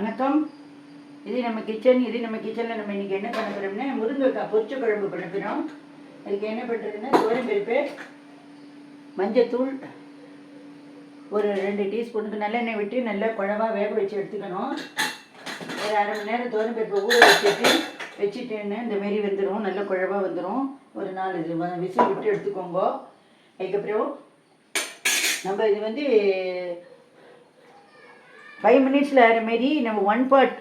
வணக்கம். இது நம்ம கிச்சனில் நம்ம இன்றைக்கி என்ன பண்ண போகிறோம்னா முருங்கைக்காய் பொரிச்ச குழம்பு பண்ண போகிறோம். அதுக்கு என்ன பண்ணுறதுன்னா துவரம்பருப்பு, மஞ்சத்தூள், ஒரு 2 டீஸ்பூனுக்கு நல்லெண்ணெய் விட்டு நல்லா குழவாக வேக வச்சு எடுத்துக்கணும். ஒரு அரை மணி நேரம் துவரம்பருப்பை ஊற வச்சுட்டேன்னு இந்தமாரி வந்துடும், நல்ல குழவாக வந்துடும். ஒரு 4 விசில் விட்டு எடுத்துக்கோங்க. அதுக்கப்புறம் நம்ம இது 5 மினிட்ஸில் ஆகிற மாரி நம்ம 1 part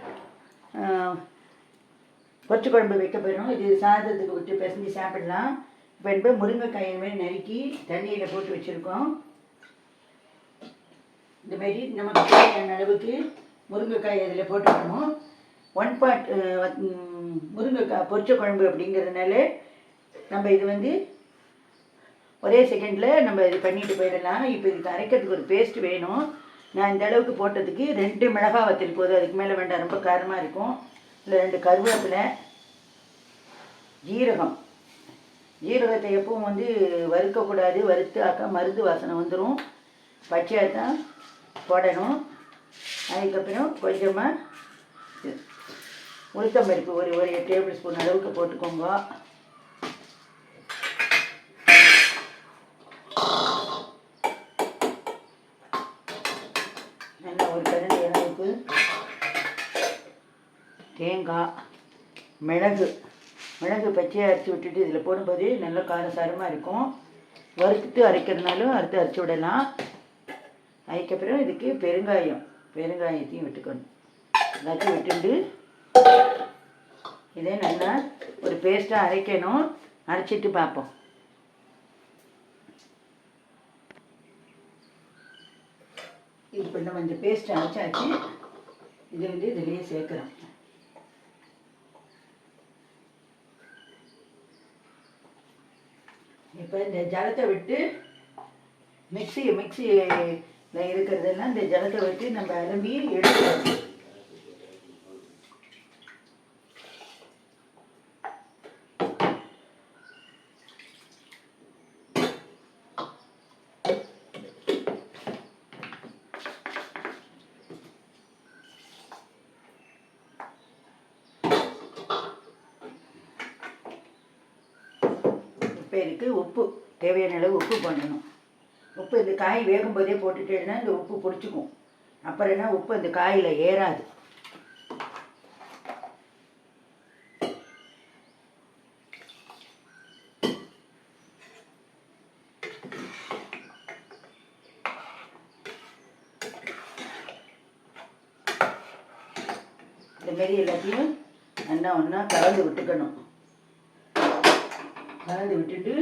பொரிச்ச குழம்பு வைக்க போயிடும். இது சாதத்துக்கு விட்டு பிசைஞ்சு சாப்பிடலாம். இப்போ முருங்கைக்காய் மாதிரி நறுக்கி தண்ணியில் போட்டு வச்சுருக்கோம். இந்தமாரி நமக்கு தேவையான அளவுக்கு முருங்கைக்காய் அதில் போட்டுக்கணும். 1 part முருங்கைக்காய் பொரிச்ச குழம்பு அப்படிங்கிறதுனால நம்ம இது ஒரே செகண்டில் நம்ம இது பண்ணிட்டு போயிடலாம். இப்போ இதுக்கு அரைக்கிறதுக்கு ஒரு பேஸ்ட் வேணும். நான் இந்த அளவுக்கு போட்டதுக்கு 2 மிளகாய் வத்தல் போதும், அதுக்கு மேலே வேண்டாம், ரொம்ப காரமாக இருக்கும். இல்லை 2 கருவேப்பிலை, ஜீரகத்தை எப்பவும் வறுக்கக்கூடாது, வறுத்து ஆக்கா மருந்து வாசனை வந்துடும், பச்சையாக தான் போடணும். அதுக்கப்புறம் கொஞ்சமாக உளுத்தம்பருப்பு ஒரு டேபிள் ஸ்பூன் அளவுக்கு போட்டுக்கோங்க. நல்லா ஒரு கரண்டி அளவுக்கு தேங்காய், மிளகு பச்சையாக அரைச்சி விட்டுட்டு இதில் போடும்போது நல்ல காரசாரமாக இருக்கும். வறுத்துட்டு அரைக்கிறதுனாலும் அரைச்சி விடலாம். அதுக்கப்புறம் இதுக்கு பெருங்காயத்தையும் விட்டுக்கணும். எல்லாத்தையும் விட்டுண்டு இதே நல்லா ஒரு பேஸ்ட்டாக அரைக்கணும். அரைச்சிட்டு பார்ப்போம். இப்போ நம்ம இந்த பேஸ்ட்டை அரைச்சாச்சு. இதை இதுலேயே சேர்க்குறோம். இப்போ இந்த ஜலத்தை விட்டு மிக்சியில் இருக்கிறதெல்லாம் இந்த ஜலத்தை விட்டு நம்ம அலம்பி எடுத்துக்கணும். இப்போ இதுக்கு உப்பு, தேவையான அளவு உப்பு பண்ணணும். உப்பு இந்த காய் வேகும் போதே போட்டுட்டேன்னா இந்த உப்பு பிடிச்சிக்கும். அப்புறம் என்ன, உப்பு இந்த காயில் ஏறாது. இந்தமாரி எல்லாத்தையும் நல்லா ஒன்றா கலந்து விட்டுக்கணும். கலந்து விட்டுட்டு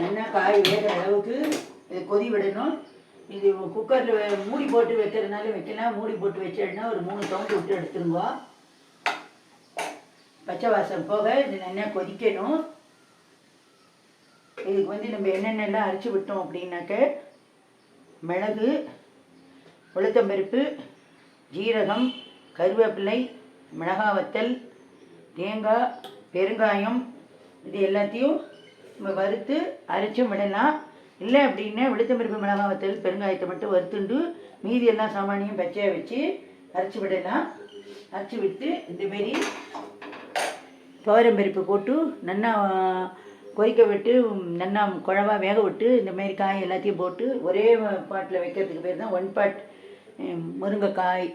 நல்லா காய் வேகிற அளவுக்கு இது கொதி விடணும். இது குக்கரில் மூடி போட்டு வைக்கிறதுனால வைக்கலாம், மூடி போட்டு வச்சோன்னா ஒரு 3 சவுண்டு விட்டு எடுத்துருங்க. பச்சை வாசம் போக இது நல்லா கொதிக்கணும். இதுக்கு நம்ம என்னென்னலாம் அரைச்சி விட்டோம் அப்படின்னாக்க மிளகு, உளுத்தம்பருப்பு, ஜீரகம், கருவேப்பிலை, மிளகாய் வத்தல், தேங்காய், பெருங்காயம், இது எல்லாத்தையும் நம்ம வறுத்து அரைச்சும் விடலாம். இல்லை அப்படின்னா உளுத்தம்பருப்பு, மிளகாய் வத்தல், பெருங்காயத்தை மட்டும் வறுத்துண்டு மீதி எல்லாம் சாமானியும் பச்சையாக வச்சு அரைச்சி விடலாம். அரைச்சி விட்டு இந்தமாரி துவரம்பருப்பு போட்டு நல்லா கொதிக்க விட்டு நல்லா குழவா வேக விட்டு இந்தமாரி காய் எல்லாத்தையும் போட்டு ஒரே பாட்டில் வைக்கிறதுக்கு பேர் தான் 1 part முருங்கைக்காய்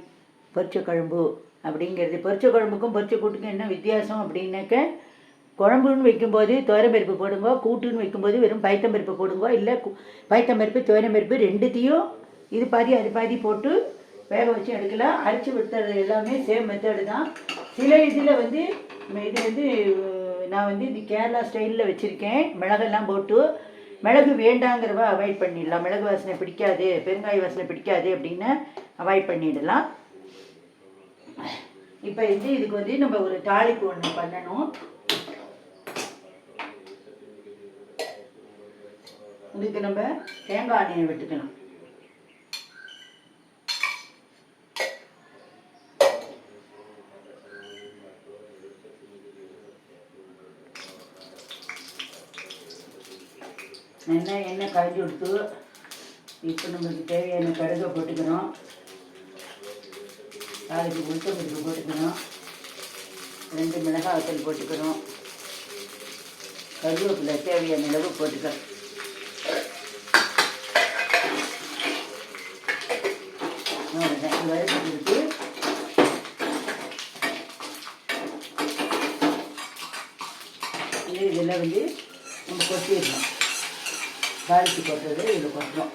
பொரிச்ச குழம்பு அப்படிங்கிறது. பொரிச்ச குழம்புக்கும் பொரிச்ச கூட்டுக்கும் என்ன வித்தியாசம் அப்படின்னாக்க, குழம்புன்னு வைக்கும்போது துவரம்பருப்பு போடுங்க, கூட்டுன்னு வைக்கும்போது வெறும் பயத்தம்பருப்பு போடுங்க. இல்லை பயத்தம்பருப்பு துவரம்பருப்பு ரெண்டுத்தையும் இது பாதி அது பாதி போட்டு வேக வச்சு எடுக்கலாம். அரைச்சி விட்டுறது எல்லாமே சேம் மெத்தடு தான். சில இதில் இது நான் இது கேரளா ஸ்டைலில் வச்சுருக்கேன். மிளகெல்லாம் போட்டு, மிளகு வேண்டாங்கிறவ அவாய்ட் பண்ணிடலாம். மிளகு வாசனை பிடிக்காது, பெருங்காய வாசனை பிடிக்காது அப்படின்னு அவாய்ட் பண்ணிடலாம். இப்போ இதுக்கு நம்ம ஒரு தாளிப்பு ஒன்று பண்ணணும். இதுக்கு நம்ம தேங்காய் எண்ணெயை விட்டுக்கலாம். எண்ணெய் காய்ச்சி கொடுத்து இப்போ நமக்கு தேவையான கடுகை போட்டுக்கிறோம். நாளைக்கு உளுத்தம்பருப்பு போட்டுக்கணும், 2 மிளகாய் வத்தல் போட்டுக்கணும், கருவேப்பிலை தேவையான அளவு போட்டுக்கணும். வறுத்து கொடுத்து இதெல்லாம் வந்து நம்ம கொட்டிடணும். தாளித்து கொட்டுறது இதில் கொட்டணும்.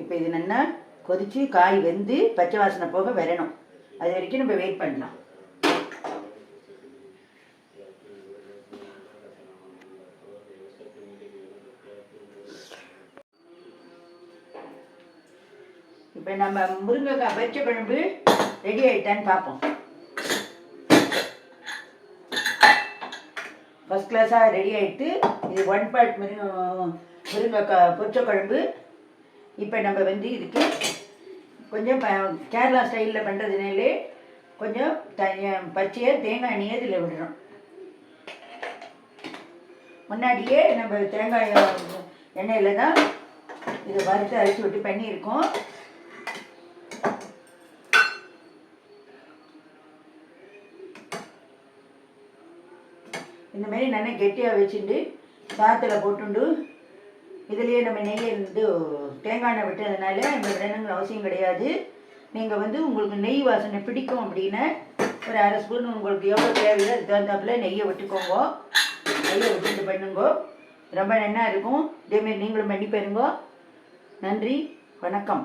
இப்போ இது நல்லா கொதித்து காய் வெந்து பச்சை வாசனை போக வரணும். அது வரைக்கும் நம்ம வெயிட் பண்ணலாம். இப்போ நம்ம முருங்கைக்காய் பச்சை குழம்பு ரெடி ஆகிட்டான்னு பார்ப்போம். ஃபஸ்ட் கிளாஸாக ரெடி ஆகிட்டு இது 1 பார்ட் முருங்கைக்காய் பொரிச்ச குழம்பு. இப்போ நம்ம வந்து இதுக்கு கொஞ்சம் கேரளா ஸ்டைலில் பண்ணுறதுனாலே கொஞ்சம் பச்சையாக தேங்காய் எண்ணெயை இதில் விடுறோம். முன்னாடியே நம்ம தேங்காய் எண்ணெயில் தான் இதை வறுத்து அரைச்சி விட்டு பண்ணியிருக்கோம். இந்த மாதிரி நல்லா கெட்டியாக வச்சுட்டு சாத்தில் போட்டுண்டு இதுலேயே நம்ம நெய்யை தேங்காய் எண்ணெய் விட்டதுனால இந்த விடணுங்கிற அவசியம் கிடையாது. நீங்கள் வந்து உங்களுக்கு நெய் வாசனை பிடிக்கும் அப்படின்னா ஒரு 1/2 ஸ்பூன் உங்களுக்கு எவ்வளோ தேவையோ அதுக்கு தகுந்தாப்புல நெய்யை விட்டுக்கோங்க. நெய்யை விட்டுட்டு பண்ணுங்க, ரொம்ப நல்லா இருக்கும். இதேமாரி நீங்களும் பண்ணி பாருங்க. நன்றி, வணக்கம்.